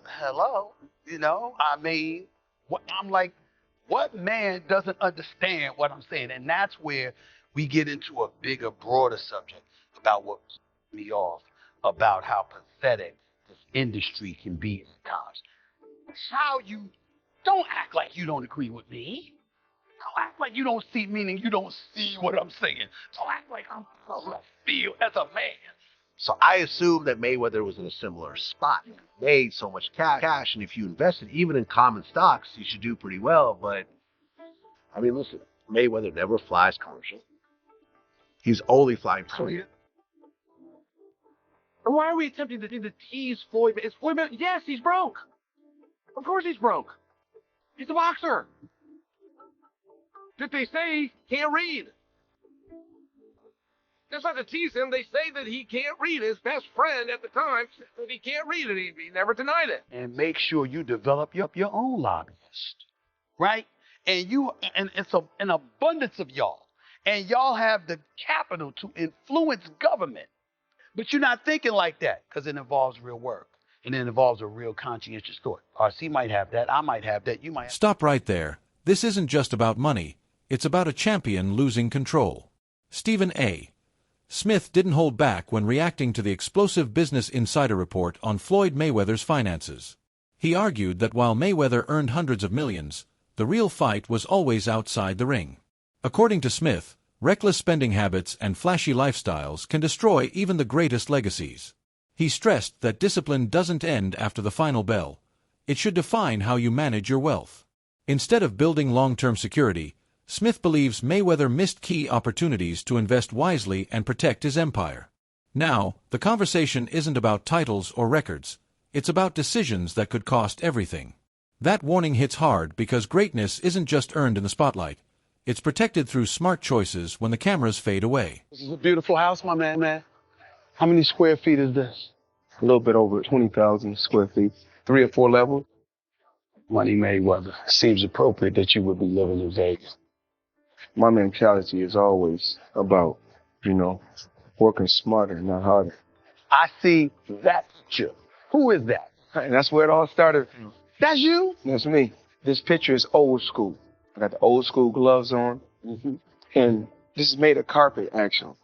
hello, I mean, I'm like, what man doesn't understand what I'm saying? And that's where we get into a bigger, broader subject about what me off, about how pathetic this industry can be at times. How you don't act like you don't agree with me. Don't act like you don't see, meaning you don't see what I'm saying. Don't act like I'm left field as a man. So I assume that Mayweather was in a similar spot. He made so much cash, and if you invested even in common stocks, you should do pretty well. But, I mean, listen, Mayweather never flies commercial. He's only flying private. Why are we attempting to tease Floyd? Is Floyd Mayweather? Yes, he's broke. Of course he's broke. He's a boxer. Did they say he can't read? That's not to tease him. They say that he can't read. His best friend at the time said that he can't read, and he never denied it. And make sure you develop your own lobbyist, right? And it's an abundance of y'all. And y'all have the capital to influence government. But you're not thinking like that because it involves real work. And it involves a real conscientious thought. RC might have that. I might have that. You might have. Stop right there. This isn't just about money. It's about a champion losing control. Stephen A. Smith didn't hold back when reacting to the explosive Business Insider report on Floyd Mayweather's finances. He argued that while Mayweather earned hundreds of millions, the real fight was always outside the ring. According to Smith, reckless spending habits and flashy lifestyles can destroy even the greatest legacies. He stressed that discipline doesn't end after the final bell. It should define how you manage your wealth. Instead of building long-term security, Smith believes Mayweather missed key opportunities to invest wisely and protect his empire. Now, the conversation isn't about titles or records. It's about decisions that could cost everything. That warning hits hard because greatness isn't just earned in the spotlight. It's protected through smart choices when the cameras fade away. This is a beautiful house, my man. How many square feet is this? A little bit over 20,000 square feet. 3 or 4 levels. Money Mayweather. Seems appropriate that you would be living in Vegas. My mentality is always about, working smarter, not harder. I see that picture. Who is that? And that's where it all started. That's you? That's me. This picture is old school. I got the old school gloves on. Mm-hmm. And this is made of carpet, actually.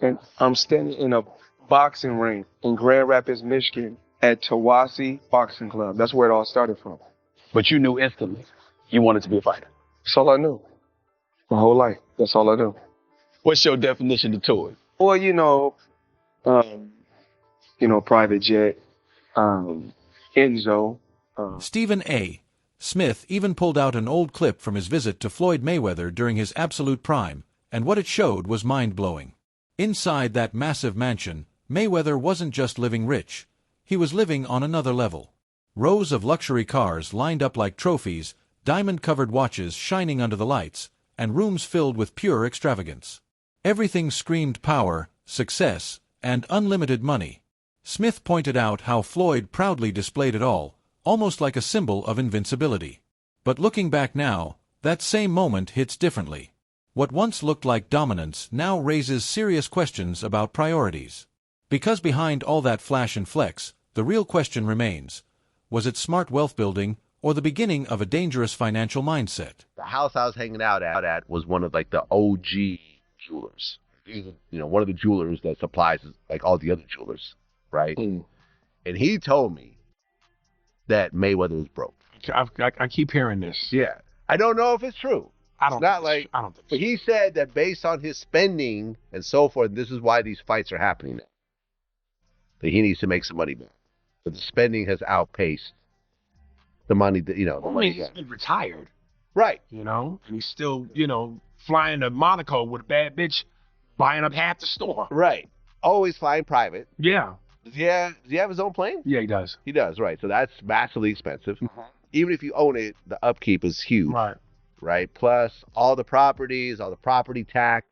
And I'm standing in a boxing ring in Grand Rapids, Michigan at Tawassee Boxing Club. That's where it all started from. But you knew instantly you wanted to be a fighter. That's all I knew. My whole life. That's all I do. What's your definition of toy? Well, private jet, Enzo. Stephen A. Smith even pulled out an old clip from his visit to Floyd Mayweather during his absolute prime, and what it showed was mind-blowing. Inside that massive mansion, Mayweather wasn't just living rich. He was living on another level. Rows of luxury cars lined up like trophies, diamond-covered watches shining under the lights, and rooms filled with pure extravagance. Everything screamed power, success, and unlimited money. Smith pointed out how Floyd proudly displayed it all, almost like a symbol of invincibility. But looking back now, that same moment hits differently. What once looked like dominance now raises serious questions about priorities. Because behind all that flash and flex, the real question remains: was it smart wealth building or the beginning of a dangerous financial mindset? The house I was hanging out at was one of the OG jewelers. One of the jewelers that supplies all the other jewelers, right? Mm. And he told me that Mayweather was broke. I keep hearing this. Yeah. I don't know if it's true. I don't think But he said that based on his spending and so forth, this is why these fights are happening now. That he needs to make some money back. But the spending has outpaced the money that, he's been retired. Right. And he's still, flying to Monaco with a bad bitch, buying up half the store. Right. Always flying private. Yeah. Does he have his own plane? Yeah, he does. He does, right. So that's massively expensive. Mm-hmm. Even if you own it, the upkeep is huge. Right. Right. Plus all the properties, all the property tax.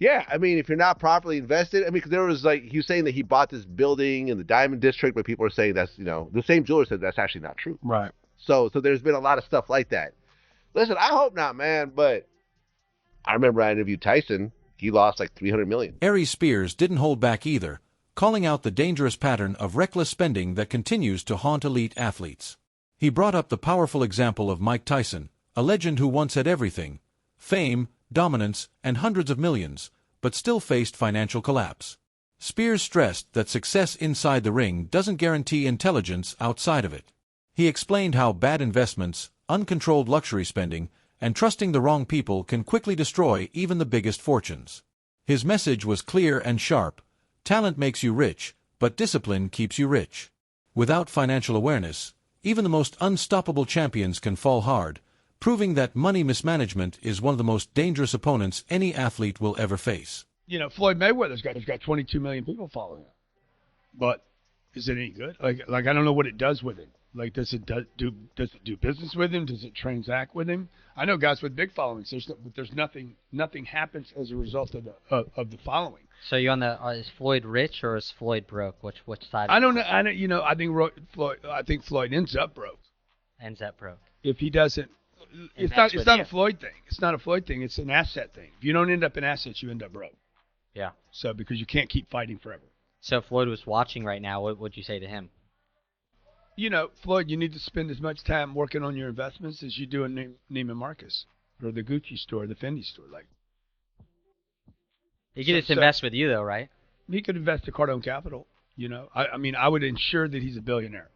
Yeah, I mean, if you're not properly invested, because there was he was saying that he bought this building in the Diamond District, but people are saying that's, the same jeweler said that's actually not true. Right. So there's been a lot of stuff like that. Listen, I hope not, man, but I remember I interviewed Tyson. He lost $300 million. Ary Spears didn't hold back either, calling out the dangerous pattern of reckless spending that continues to haunt elite athletes. He brought up the powerful example of Mike Tyson, a legend who once had everything: fame, dominance, and hundreds of millions, but still faced financial collapse. Spears stressed that success inside the ring doesn't guarantee intelligence outside of it. He explained how bad investments, uncontrolled luxury spending, and trusting the wrong people can quickly destroy even the biggest fortunes. His message was clear and sharp: talent makes you rich, but discipline keeps you rich. Without financial awareness, even the most unstoppable champions can fall hard, proving that money mismanagement is one of the most dangerous opponents any athlete will ever face. You know, Floyd Mayweather's got 22 million people following him. But is it any good? Like I don't know what it does with him. Like, does it do business with him? Does it transact with him? I know guys with big followings. There's nothing happens as a result of the following. So you on the is Floyd rich or is Floyd broke? Which side? I don't know. I think Floyd ends up broke ends up broke. if he doesn't. It's not a Floyd thing. It's not a Floyd thing. It's an asset thing. If you don't end up in assets, you end up broke. Yeah. So because you can't keep fighting forever. So if Floyd was watching right now, what would you say to him? You know, Floyd, you need to spend as much time working on your investments as you do in Neiman Marcus or the Gucci store, the Fendi store. Like, he could just invest with you, though, right? He could invest in Cardone Capital. You know, I mean, I would ensure that he's a billionaire.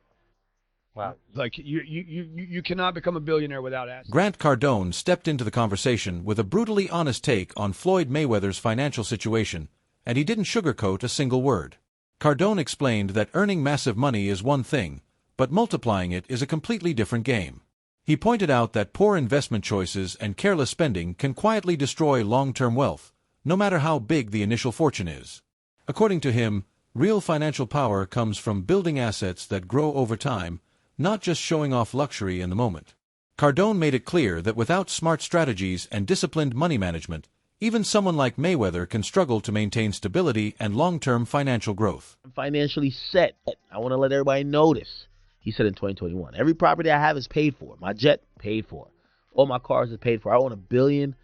Wow. Like, you cannot become a billionaire without assets. Grant Cardone stepped into the conversation with a brutally honest take on Floyd Mayweather's financial situation, and he didn't sugarcoat a single word. Cardone explained that earning massive money is one thing, but multiplying it is a completely different game. He pointed out that poor investment choices and careless spending can quietly destroy long-term wealth, no matter how big the initial fortune is. According to him, real financial power comes from building assets that grow over time, not just showing off luxury in the moment. Cardone made it clear that without smart strategies and disciplined money management, even someone like Mayweather can struggle to maintain stability and long-term financial growth. I'm financially set. I want to let everybody know this. He said in 2021, every property I have is paid for. My jet, paid for. All my cars are paid for. I own $1 billion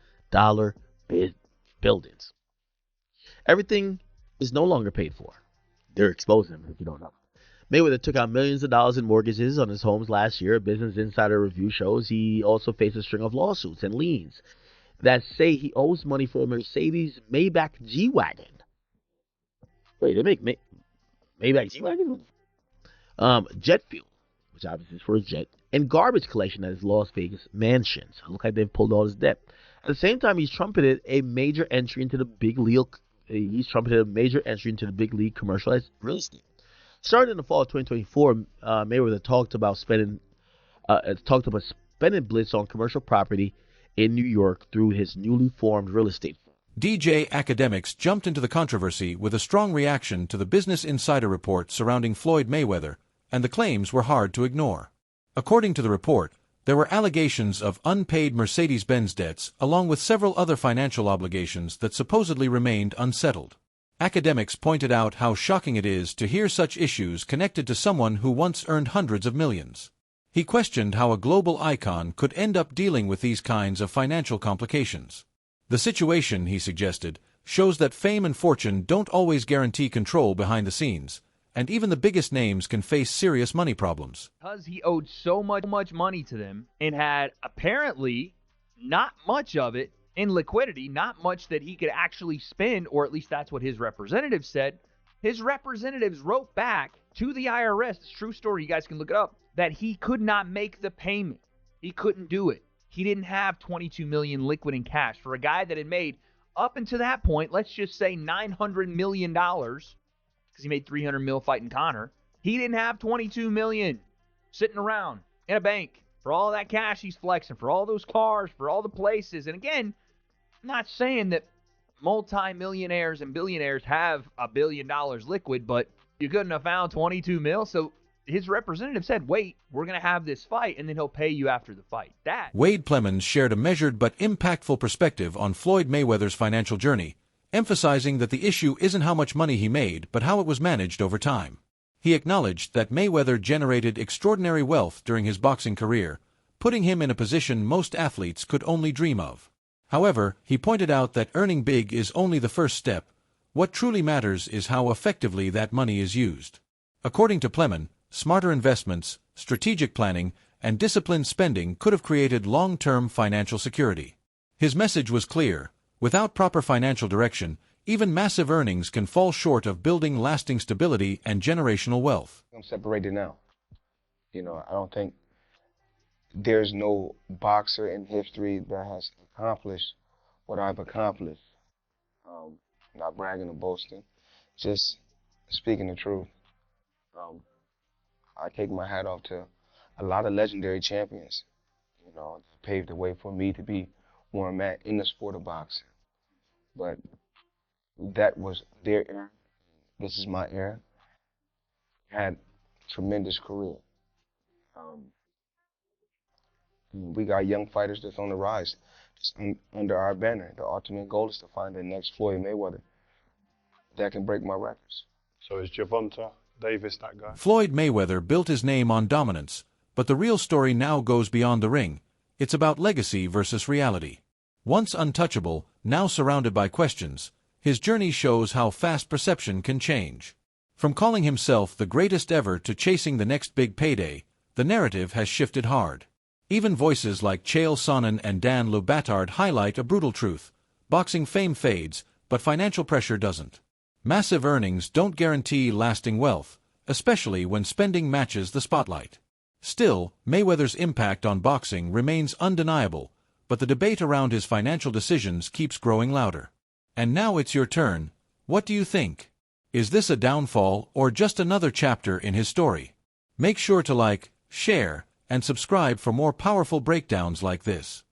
buildings. Everything is no longer paid for. They're exposing him, if you don't know. Mayweather took out millions of dollars in mortgages on his homes last year. Business Insider review shows he also faced a string of lawsuits and liens that say he owes money for a Mercedes Maybach G-Wagon. Wait, they make Maybach G-Wagon? Jet fuel, which obviously is for his jet, and garbage collection at his Las Vegas mansions. It looks like they've pulled all his debt. At the same time, he's trumpeted a major entry into the big league. Commercialized real estate. Starting in the fall of 2024, Mayweather talked about spending blitz on commercial property in New York through his newly formed real estate firm. DJ Academics jumped into the controversy with a strong reaction to the Business Insider report surrounding Floyd Mayweather, and the claims were hard to ignore. According to the report, there were allegations of unpaid Mercedes-Benz debts along with several other financial obligations that supposedly remained unsettled. Academics pointed out how shocking it is to hear such issues connected to someone who once earned hundreds of millions. He questioned how a global icon could end up dealing with these kinds of financial complications. The situation, he suggested, shows that fame and fortune don't always guarantee control behind the scenes, and even the biggest names can face serious money problems. Because he owed so much money to them and had apparently not much of it in liquidity, not much that he could actually spend, or at least that's what his representatives said. His representatives wrote back to the IRS, it's a true story, you guys can look it up, that he could not make the payment. He couldn't do it. He didn't have $22 million liquid in cash. For a guy that had made, up until that point, let's just say $900 million, because he made $300 million fighting Conor, he didn't have $22 million sitting around in a bank for all that cash he's flexing, for all those cars, for all the places. And again, I'm not saying that multi-millionaires and billionaires have $1 billion liquid, but you couldn't have found 22 mil. So his representative said, wait, we're going to have this fight, and then he'll pay you after the fight. Wade Plemons shared a measured but impactful perspective on Floyd Mayweather's financial journey, emphasizing that the issue isn't how much money he made, but how it was managed over time. He acknowledged that Mayweather generated extraordinary wealth during his boxing career, putting him in a position most athletes could only dream of. However, he pointed out that earning big is only the first step. What truly matters is how effectively that money is used. According to Plemon, smarter investments, strategic planning, and disciplined spending could have created long-term financial security. His message was clear: without proper financial direction, even massive earnings can fall short of building lasting stability and generational wealth. I'm separated now. I don't think there's no boxer in history that has accomplished what I've accomplished. Not bragging or boasting, just speaking the truth. I take my hat off to a lot of legendary champions, that paved the way for me to be where I'm at in the sport of boxing. But that was their era. This is my era. Had tremendous career. We got young fighters that's on the rise, just under our banner. The ultimate goal is to find the next Floyd Mayweather that can break my records. So is Gervonta Davis that guy? Floyd Mayweather built his name on dominance, but the real story now goes beyond the ring. It's about legacy versus reality. Once untouchable, now surrounded by questions, his journey shows how fast perception can change. From calling himself the greatest ever to chasing the next big payday, the narrative has shifted hard. Even voices like Chael Sonnen and Dan Le Batard highlight a brutal truth: boxing fame fades, but financial pressure doesn't. Massive earnings don't guarantee lasting wealth, especially when spending matches the spotlight. Still, Mayweather's impact on boxing remains undeniable, but the debate around his financial decisions keeps growing louder. And now it's your turn. What do you think? Is this a downfall or just another chapter in his story? Make sure to like, share, and subscribe for more powerful breakdowns like this.